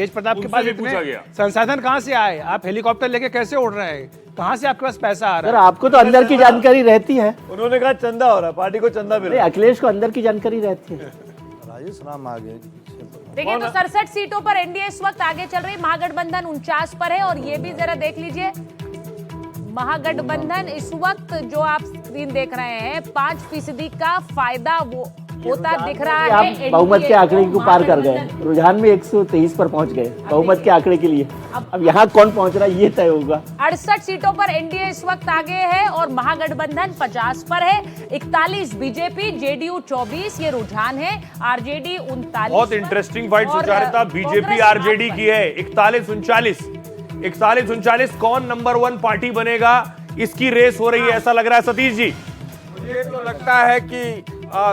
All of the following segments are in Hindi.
तेज प्रताप के पास पूछा गया संसाधन कहाँ से आए? आप हेलीकॉप्टर लेके कैसे उड़ रहे हैं? कहाँ से आपके पास पैसा आ रहा है? आपको तो अंदर की जानकारी रहती है। उन्होंने कहा चंदा हो रहा है, पार्टी को चंदा मिल रहा है। अखिलेश को अंदर की जानकारी रहती है। राजेश राम आगे देखिए तो 67 सीटों पर एनडीए इस वक्त आगे चल रही, महागठबंधन 49 पर है। और ये भी जरा देख लीजिए, महागठबंधन इस वक्त जो आप स्क्रीन देख रहे हैं 5% का फायदा वो होता दिख रहा है। आप बहुमत के आंकड़े को पार कर गए, रुझान में 123 पर पहुंच गए बहुमत के आंकड़े के लिए। अब यहाँ कौन पहुंच रहा है ये तय होगा। 68 सीटों पर एनडीए इस वक्त आगे है और महागठबंधन 50 पर है। 41 बीजेपी, जेडीयू 24 ये रुझान है। आरजेडी 39। बहुत interesting fight Sucharita BJP RJD की है। 41-39 कौन नंबर 1 पार्टी बनेगा, इसकी रेस हो रही है, ऐसा लग रहा है। सतीश जी, मुझे तो लगता है कि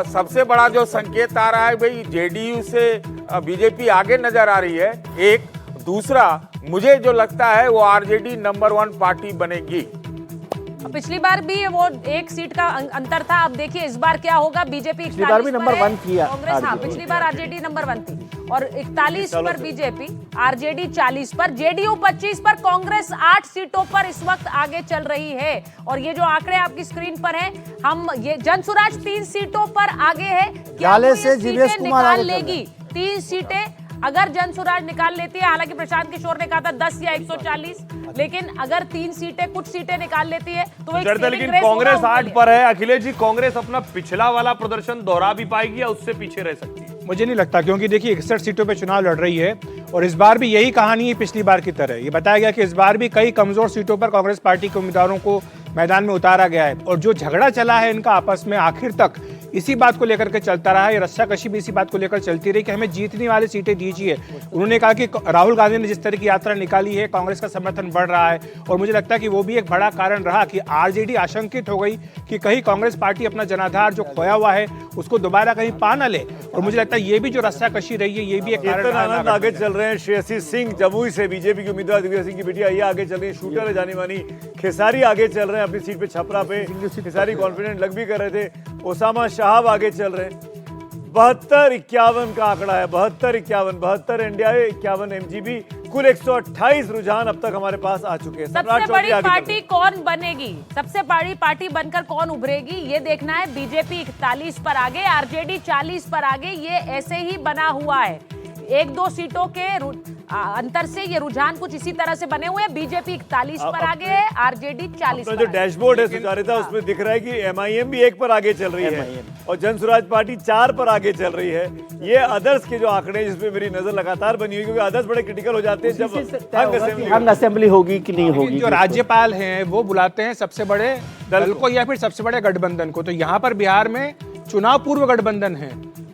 सबसे बड़ा जो संकेत आ रहा है भाई जेडीयू से बीजेपी आगे नजर आ रही है। एक दूसरा मुझे जो लगता है वो आरजेडी नंबर 1 पार्टी बनेगी। पिछली बार भी वो 1 सीट का अंतर था। अब देखिए इस बार क्या होगा। बीजेपी 41 भी नंबर 1 थी, कांग्रेस, हाँ पिछली बार आरजेडी नंबर 1 थी। और 41 पर बीजेपी, आरजेडी 40 पर, जेडीयू 25 पर, कांग्रेस 8 सीटों पर इस वक्त आगे चल रही है। और ये जो आंकड़े आपकी स्क्रीन पर हैं, हम ये जनसुराज 3 सीटों पर आगे है। क्या वो ये सीटें निकाल लेगी? 3 सीटें अगर जनसुराज निकाल लेती है, हालांकि प्रशांत किशोर ने कहा था 10 या 140, लेकिन अगर 3 सीटें, कुछ सीटें निकाल लेती है तो लेकिन कांग्रेस 8 पर है। अखिलेश जी, कांग्रेस अपना पिछला वाला प्रदर्शन दोहरा भी पाएगी या उससे पीछे रह सकती है? मुझे नहीं लगता, क्योंकि देखिए 61 सीटों पे चुनाव लड़ रही है और इस बार भी यही कहानी है पिछली बार की तरह। ये बताया गया कि इस बार भी कई कमजोर सीटों पर कांग्रेस पार्टी के उम्मीदवारों को मैदान में उतारा गया है। और जो झगड़ा चला है इनका आपस में, आखिर तक इसी बात को लेकर के चलता रहा है। ये रस्साकशी भी इसी बात को लेकर चलती रही कि हमें जीतने वाली सीटें दीजिए। उन्होंने कहा कि राहुल गांधी ने जिस तरह की यात्रा निकाली है, कांग्रेस का समर्थन बढ़ रहा है। और मुझे लगता है कि वो भी एक बड़ा कारण रहा कि आरजेडी आशंकित हो गई कि कहीं कांग्रेस पार्टी अपना जनाधार जो खोया हुआ है उसको दोबारा कहीं पा न ले। और मुझे लगता है ये भी जो रस्साकशी रही है, ये भी एक कारण आनंद आगे चल रहे हैं। श्रेयसी सिंह जमुई से बीजेपी की उम्मीदवार दिव्या सिंह की बेटिया ये आगे चल रही है। शूटर है जानी मानी। खेसारी आगे चल रहे हैं अपनी सीट पे, छपरा पे। खेसारी कॉन्फिडेंट लग भी कर रहे थे। ओसामा शाहब आगे चल रहे हैं। 72-51 का आंकड़ा है। 72 एनडीए, 51 एमजीबी, कुल 128 रुझान अब तक हमारे पास आ चुके हैं। सबसे बड़ी पार्टी कौन बनेगी, सबसे बड़ी पार्टी बनकर कौन उभरेगी, ये देखना है। बीजेपी 41 पर आगे, आरजेडी 40 पर आगे। ये ऐसे ही बना हुआ है। 1-2 सीटों के अंतर से ये रुझान कुछ इसी तरह से बने हुए हैं। बीजेपी 41 पर आगे है, आरजेडी 40 पर। जो डैशबोर्ड है सुचारिता, उसमें दिख रहा है कि एमआईएम भी 1 पर आगे चल रही है और जनसुराज पार्टी 4 पर आगे चल रही है। ये अदर्स के जो आंकड़े जिसपे मेरी नजर लगातार बनी हुई, क्योंकि अदर्स बड़े क्रिटिकल हो जाते हैं जब हंग असेंबली होगी कि नहीं होगी। जो राज्यपाल हैं वो बुलाते हैं सबसे बड़े दल को या फिर सबसे बड़े गठबंधन को। तो यहाँ पर बिहार में चुनाव पूर्व गठबंधन है,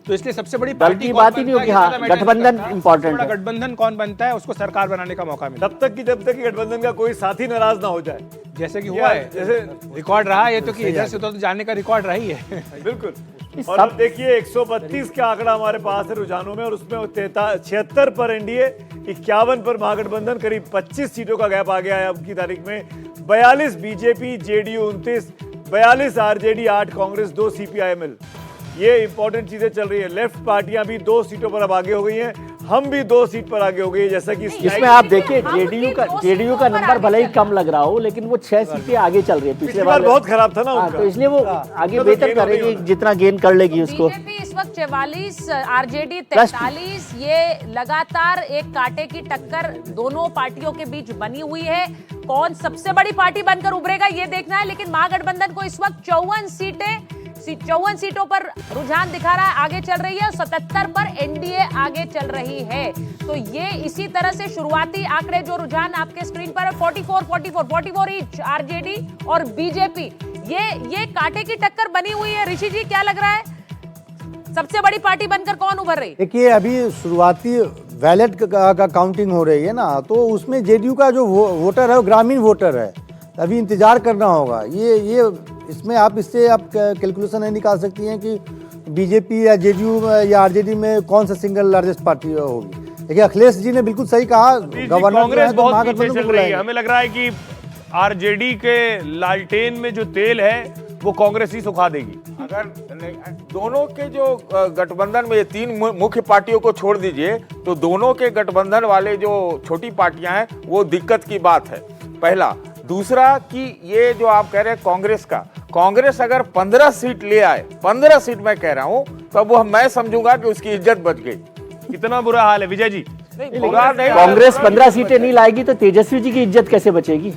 तो इसलिए सबसे बड़ी पार्टी की बात ही नहीं होगी। हाँ, गठबंधन इंपॉर्टेंट है। गठबंधन कौन बनता है उसको सरकार बनाने का मौका मिले, जब तक कि गठबंधन का कोई साथी नाराज ना हो जाए, जैसे कि हुआ है। जैसे रिकॉर्ड रहा है तो कि इधर से उधर जाने का रिकॉर्ड रही है। बिल्कुल। और अब देखिए 132 का आंकड़ा हमारे पास है रुझानों में, और उसमें 76 पर एनडीए, 51 पर महागठबंधन। करीब 25 सीटों का गैप आ गया है अब की तारीख में। 42 BJP, JDU 29, 42 RJD, 8 Congress, 2 CPIML. ये इंपॉर्टेंट चीजें चल रही है। लेफ्ट पार्टियां भी 2 सीटों पर अब आगे हो गई हैं। हम भी 2 सीट पर आगे हो गए, जैसा कि इसमें आप देखिए जेडीयू का नंबर भले ही कम लग रहा हो, लेकिन वो 6 सीटें आगे चल रही है। पिछली बार बहुत खराब था ना उनका, तो इसलिए वो आगे बेहतर करेगी, जितना गेन कर लेगी उसको। बीजेपी इस वक्त 44, आरजेडी 43। ये लगातार एक कांटे की टक्कर दोनों पार्टियों के बीच बनी हुई है। कौन सबसे बड़ी पार्टी बनकर उभरेगा ये देखना है। लेकिन महागठबंधन को इस वक्त 54 सीटों पर रुझान दिखा रहा है, आगे चल रही है। 77 पर एनडीए आगे चल रही है। तो ये इसी तरह से शुरुआती आंकड़े जो रुझान आपके स्क्रीन पर है, 44 ईच आरजेडी और बीजेपी। ये कांटे की टक्कर बनी हुई है। ऋषि जी क्या लग रहा है, सबसे बड़ी पार्टी बनकर कौन उभर रही? देखिए अभी शुरुआती बैलेट का काउंटिंग हो रही है ना, तो उसमें जेडीयू का जो वोटर है वो ग्रामीण वोटर है। अभी इंतजार करना होगा। ये इसमें इससे आप कैलकुलेशन नहीं निकाल सकती हैं कि बीजेपी या जेडीयू या आरजेडी में कौन सा सिंगल लार्जेस्ट पार्टी होगी। देखिए अखिलेश जी ने बिल्कुल सही कहा, गवर्नर कांग्रेस बहुत पीछे चल रही है। हमें लग रहा है कि आरजेडी के लालटेन में जो तेल है वो कांग्रेस ही सुखा देगी। अगर दोनों के जो गठबंधन में ये तीन मुख्य पार्टियों को छोड़ दीजिए तो दोनों के गठबंधन वाले जो छोटी पार्टियां हैं वो दिक्कत की बात है, पहला। दूसरा कि ये जो आप कह रहे हैं कांग्रेस अगर 15 सीट ले आए, 15 सीट मैं कह रहा हूं, तब वो मैं समझूंगा कि उसकी इज्जत बच गई। कितना बुरा हाल है विजय जी। बुरा नहीं, कांग्रेस 15 सीटें नहीं लाएगी तो तेजस्वी जी की इज्जत कैसे बचेगी?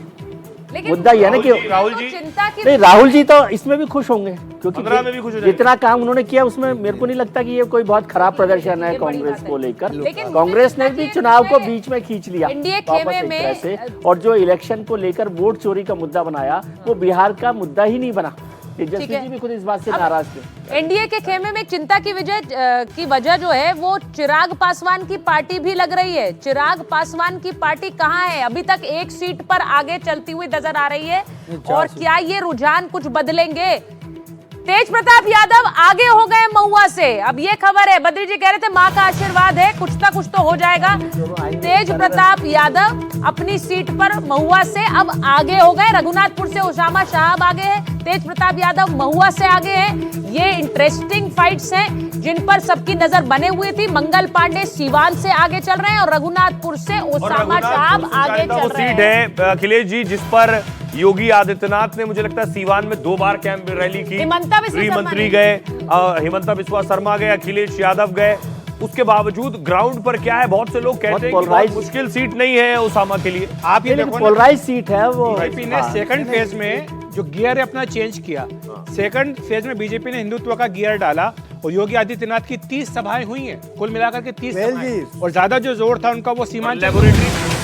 लेकिन मुद्दा यह है ना कि राहुल जी चिंता की नहीं, राहुल जी तो इसमें भी खुश होंगे क्योंकि 15 में भी खुश हो जाएंगे। जितना काम उन्होंने किया उसमें मेरे को नहीं लगता कि ये कोई बहुत खराब प्रदर्शन है कांग्रेस को लेकर। लेकिन कांग्रेस ने मुझे भी लगता चुनाव है को कि बीच में खींच लिया एनडीए वापस खेमे एक में तरह से, और जो इलेक्शन को लेकर वोट चोरी का मुद्दा बनाया वो बिहार का मुद्दा ही नहीं बना। तेजस्वी जी भी खुद इस बात से नाराज थे। एनडीए के खेमे में चिंता की वजह जो है वो चिराग पासवान की पार्टी भी लग रही है। चिराग पासवान की पार्टी कहां है? अभी तक एक सीट पर आगे चलती हुई नजर आ रही है, और क्या ये रुझान कुछ बदलेंगे? तेज प्रताप यादव आगे हो गए महुआ से, अब ये खबर है, बद्री जी कह रहे थे मां का आशीर्वाद है, कुछ ना कुछ तो हो जाएगा। तेज प्रताप यादव अपनी सीट पर महुआ से अब आगे हो गए। रघुनाथपुर से उसामा साहब आगे है, तेज प्रताप यादव महुआ से आगे हैं। ये इंटरेस्टिंग फाइट्स हैं जिन पर सबकी नजर बने हुई थी। मंगल पांडे सीवान से आगे चल रहे हैं और रघुनाथपुर से उसामा साहब आगे चल रहे सीट हैं। है अखिलेश जी जिस पर योगी आदित्यनाथ ने मुझे लगता है सीवान में 2 बार कैंप रैली की। हिमंता बिस्वा गृह शर्मा मंत्री ने। गए, हिमंता बिस्वा शर्मा गए, अखिलेश यादव गए। उसके बावजूद ग्राउंड पर क्या है, बहुत से लोग कहते हैं कि बहुत polarized- मुश्किल सीट नहीं है उसामा के लिए। आप ये देखो ना, पोलराइज सीट है वो। बीजेपी ने सेकंड फेज में जो गियर है अपना चेंज किया। सेकंड फेज में बीजेपी ने हिंदुत्व का गियर डाला और योगी आदित्यनाथ की 30 सभाएं हुई हैं, कुल मिलाकर के 30 वेल सभाएं। जी। और ज्यादा जो जोर था उनका वो सीमांचल लेबोरेटरी